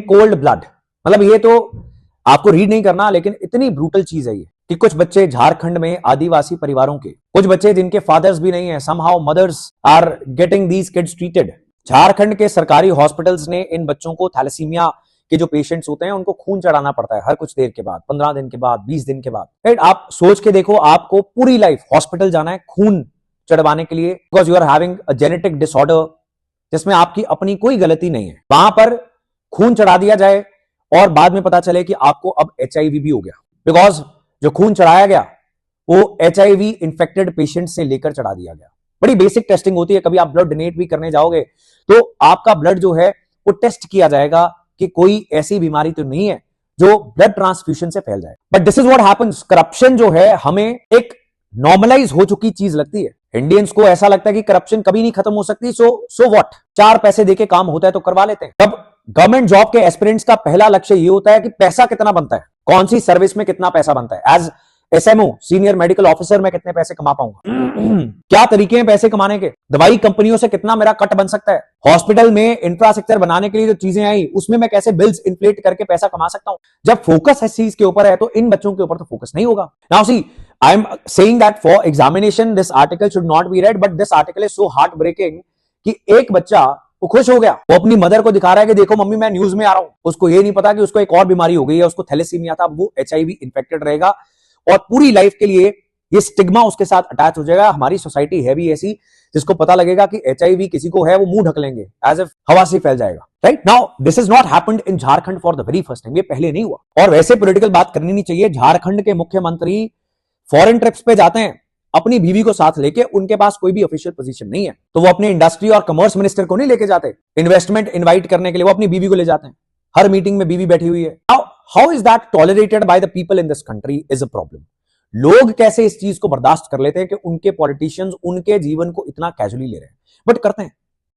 Cold blood, मतलब ये तो आपको रीड नहीं करना, लेकिन इतनी ब्रूटल चीज है ये कि कुछ बच्चे झारखंड में आदिवासी परिवारों के, कुछ बच्चे जिनके फादर्स भी नहीं है, somehow mothers are getting these kids treated. Jharkhand के सरकारी हॉस्पिटल्स ने इन बच्चों को, थैलेसीमिया के जो पेशेंट्स होते हैं उनको खून चढ़ाना पड़ता है हर कुछ देर के बाद, 15 दिन के बाद, 20 दिन के बाद, राइट। आप सोच के देखो, आपको पूरी लाइफ हॉस्पिटल जाना है खून चढ़वाने के लिए, because you are having a genetic disorder जिसमें आपकी अपनी कोई गलती नहीं है। वहां पर खून चढ़ा दिया जाए और बाद में पता चले कि आपको अब HIV भी हो गया, बिकॉज जो खून चढ़ाया गया वो HIV इंफेक्टेड पेशेंट से लेकर चढ़ा दिया गया। बड़ी बेसिक टेस्टिंग होती है, कभी आप ब्लड डोनेट भी करने जाओगे तो आपका ब्लड जो है वो टेस्ट किया जाएगा कि कोई ऐसी बीमारी तो नहीं है जो ब्लड ट्रांसफ्यूजन से फैल जाए। But this is what happens. Corruption जो है हमें एक नॉर्मलाइज हो चुकी चीज लगती है। इंडियंस को ऐसा लगता है कि करप्शन कभी नहीं खत्म हो सकती, सो व्हाट, 4 पैसे देके काम होता है तो करवा लेते हैं। तब गवर्नमेंट जॉब के एस्पिरेंट्स का पहला लक्ष्य ये होता है कि पैसा कितना बनता है, कौन सी सर्विस में कितना पैसा बनता है। As SMO, senior medical officer, में कितने पैसे कमा पाऊंगा, क्या तरीके हैं पैसे कमाने के, दवाई कंपनियों से कितना मेरा कट बन सकता है, हॉस्पिटल में इंफ्रास्ट्रक्चर बनाने के लिए जो चीजें आई उसमें मैं कैसे बिल्स इन्फ्लेट करके पैसा कमा सकता हूं। जब फोकस इस चीज के ऊपर है तो इन बच्चों के ऊपर तो फोकस नहीं होगा। Now see, I am saying that for examination this article should not be read, but this article is so heart breaking कि एक बच्चा वो खुश हो गया, वो अपनी मदर को दिखा रहा है कि देखो मम्मी मैं न्यूज में आ रहा हूं। उसको ये नहीं पता कि उसको एक और बीमारी हो गई है, उसको थैलेसीमिया था, वो HIV इंफेक्टेड रहेगा और पूरी लाइफ के लिए ये स्टिग्मा उसके साथ अटैच हो जाएगा। हमारी सोसाइटी है भी ऐसी जिसको पता लगेगा कि HIV किसी को है, वो मुंह ढक लेंगे, एज इफ हवा से फैल जाएगा, right. Now this is not happened in Jharkhand for the very first time, ये पहले नहीं हुआ। और वैसे पॉलिटिकल बात करनी नहीं चाहिए, झारखंड के मुख्यमंत्री फॉरेन ट्रिप्स पे जाते हैं अपनी बीवी को साथ लेके, उनके पास कोई भी ऑफिशियल पोजीशन नहीं है तो वो अपने इंडस्ट्री और कमर्स मिनिस्टर को नहीं लेके जाते इन्वेस्टमेंट इनवाइट करने के लिए, वो अपनी बीवी को ले जाते हैं। हर मीटिंग में बीवी बैठी हुई है। How is that tolerated by the people in this country is a problem. लोग कैसे इस चीज को बर्दाश्त कर लेते हैं कि उनके पॉलिटिशियंस उनके जीवन को इतना कैजुअली ले रहे हैं, बट करते हैं।